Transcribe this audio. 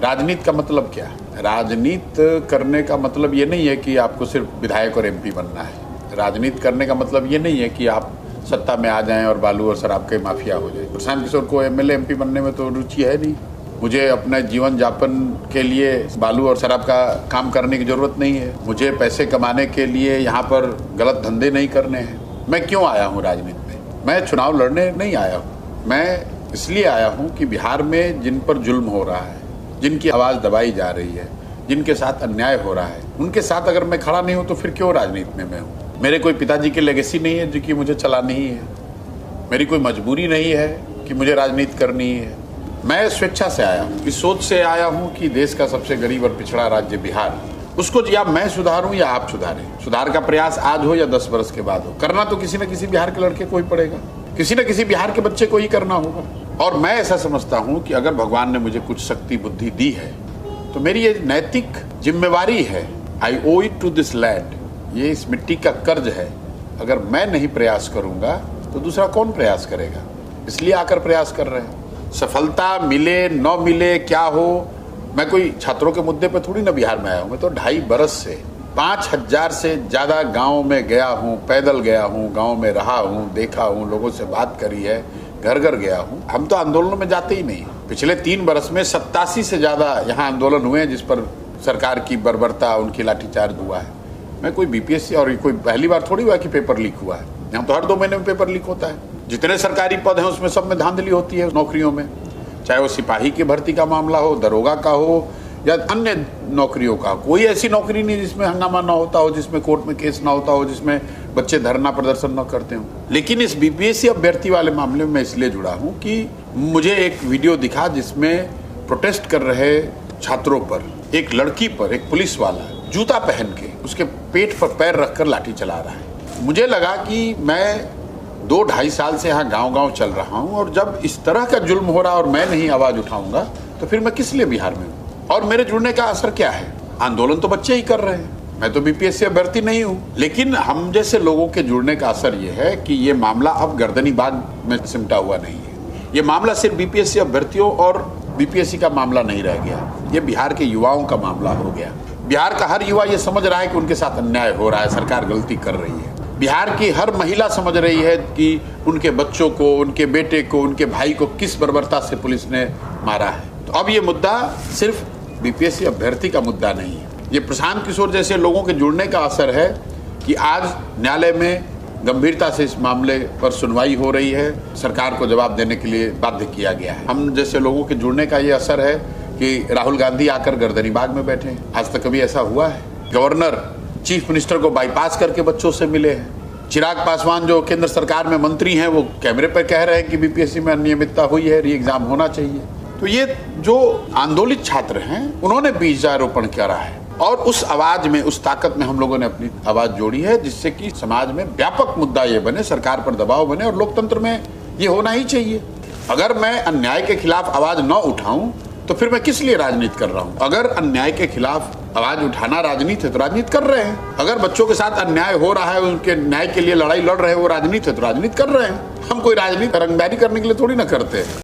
राजनीति का मतलब क्या है? राजनीति करने का मतलब ये नहीं है कि आपको सिर्फ विधायक और एमपी बनना है। राजनीति करने का मतलब ये नहीं है कि आप सत्ता में आ जाएं और बालू और शराब के माफिया हो जाए। प्रशांत किशोर को एमएलए एमपी बनने में तो रुचि है नहीं। मुझे अपने जीवन यापन के लिए बालू और शराब का काम करने की जरूरत नहीं है। मुझे पैसे कमाने के लिए यहाँ पर गलत धंधे नहीं करने हैं। मैं क्यों आया हूँ राजनीति में? मैं चुनाव लड़ने नहीं आया हूँ। मैं इसलिए आया हूँ कि बिहार में जिन पर जुल्म हो रहा है, जिनकी आवाज़ दबाई जा रही है, जिनके साथ अन्याय हो रहा है, उनके साथ अगर मैं खड़ा नहीं हूँ तो फिर क्यों राजनीति में मैं हूँ? मेरे कोई पिताजी की लेगेसी नहीं है जो कि मुझे चलानी ही है। मेरी कोई मजबूरी नहीं है कि मुझे राजनीति करनी है। मैं स्वेच्छा से आया हूँ, इस सोच से आया हूँ कि देश का सबसे गरीब और पिछड़ा राज्य बिहार, उसको या मैं सुधारूं या आप सुधारें। सुधार का प्रयास आज हो या 10 वर्ष के बाद हो, करना तो किसी न किसी बिहार के लड़के को ही पड़ेगा, किसी न किसी बिहार के बच्चे को ही करना होगा। और मैं ऐसा समझता हूँ कि अगर भगवान ने मुझे कुछ शक्ति बुद्धि दी है तो मेरी ये नैतिक जिम्मेवारी है। आई ओ इट टू दिस लैंड, ये इस मिट्टी का कर्ज है। अगर मैं नहीं प्रयास करूंगा तो दूसरा कौन प्रयास करेगा? इसलिए आकर प्रयास कर रहे हैं। सफलता मिले न मिले क्या हो, मैं कोई छात्रों के मुद्दे पे थोड़ी ना बिहार में आया हूँ। मैं तो 2.5 बरस से 5000 से ज़्यादा गाँव में गया हूँ, पैदल गया हूँ, गाँव में रहा हूँ, देखा हूँ, लोगों से बात करी है, घर घर गया हूँ। हम तो आंदोलनों में जाते ही नहीं। पिछले 3 बरस में 87 से ज़्यादा यहाँ आंदोलन हुए हैं जिस पर सरकार की बर्बरता, उनकी लाठीचार्ज हुआ है। मैं कोई बीपीएससी और कोई पहली बार थोड़ी हुआ कि पेपर लीक हुआ है। यहाँ तो हर 2 महीने में पेपर लीक होता है। जितने सरकारी पद हैं उसमें सब में धांधली होती है नौकरियों में, चाहे वो सिपाही की भर्ती का मामला हो, दरोगा का हो या अन्य नौकरियों का। कोई ऐसी नौकरी नहीं जिसमें हंगामा ना होता हो, जिसमें कोर्ट में केस ना होता हो, जिसमें बच्चे धरना प्रदर्शन ना करते हो। लेकिन इस बीपीएससी अभ्यर्थी वाले मामले में मैं इसलिए जुड़ा हूँ कि मुझे एक वीडियो दिखा जिसमें प्रोटेस्ट कर रहे छात्रों पर एक लड़की पर एक पुलिस वाला जूता पहन के उसके पेट पर पैर रखकर लाठी चला रहा है। मुझे लगा कि मैं 2-2.5 साल से यहाँ गांव-गांव चल रहा हूँ और जब इस तरह का जुल्म हो रहा और मैं नहीं आवाज उठाऊंगा तो फिर मैं किस लिए बिहार में हूँ? और मेरे जुड़ने का असर क्या है? आंदोलन तो बच्चे ही कर रहे हैं, मैं तो बीपीएससी अभ्यर्थी नहीं हूँ। लेकिन हम जैसे लोगों के जुड़ने का असर ये है कि ये मामला अब गर्दनी बाग में सिमटा हुआ नहीं है। ये मामला सिर्फ बीपीएससी अभ्यर्थियों और बीपीएससी का मामला नहीं रह गया, ये बिहार के युवाओं का मामला हो गया। बिहार का हर युवा ये समझ रहा है कि उनके साथ अन्याय हो रहा है, सरकार गलती कर रही है। बिहार की हर महिला समझ रही है कि उनके बच्चों को, उनके बेटे को, उनके भाई को किस बर्बरता से पुलिस ने मारा है। तो अब ये मुद्दा सिर्फ बीपीएससी अभ्यर्थी का मुद्दा नहीं है, ये प्रशांत किशोर जैसे लोगों के जुड़ने का असर है कि आज न्यायालय में गंभीरता से इस मामले पर सुनवाई हो रही है, सरकार को जवाब देने के लिए बाध्य किया गया है। हम जैसे लोगों के जुड़ने का ये असर है कि राहुल गांधी आकर गर्दनी बाग में बैठे हैं। आज तक कभी ऐसा हुआ है? गवर्नर चीफ मिनिस्टर को बाईपास करके बच्चों से मिले हैं। चिराग पासवान जो केंद्र सरकार में मंत्री हैं वो कैमरे पर कह रहे हैं कि बीपीएससी में अनियमितता हुई है, री एग्जाम होना चाहिए। तो ये जो आंदोलित छात्र हैं उन्होंने बीजारोपण करा है और उस आवाज में, उस ताकत में हम लोगों ने अपनी आवाज जोड़ी है जिससे कि समाज में व्यापक मुद्दा ये बने, सरकार पर दबाव बने और लोकतंत्र में ये होना ही चाहिए। अगर मैं अन्याय के खिलाफ आवाज न उठाऊं तो फिर मैं किस लिए राजनीति कर रहा हूं? अगर अन्याय के खिलाफ आवाज उठाना राजनीति है तो राजनीति कर रहे हैं। अगर बच्चों के साथ अन्याय हो रहा है, उनके न्याय के लिए लड़ाई लड़ रहे हैं, वो राजनीति है तो राजनीति कर रहे हैं। हम कोई राजनीति रंगदारी करने के लिए थोड़ी ना करते हैं।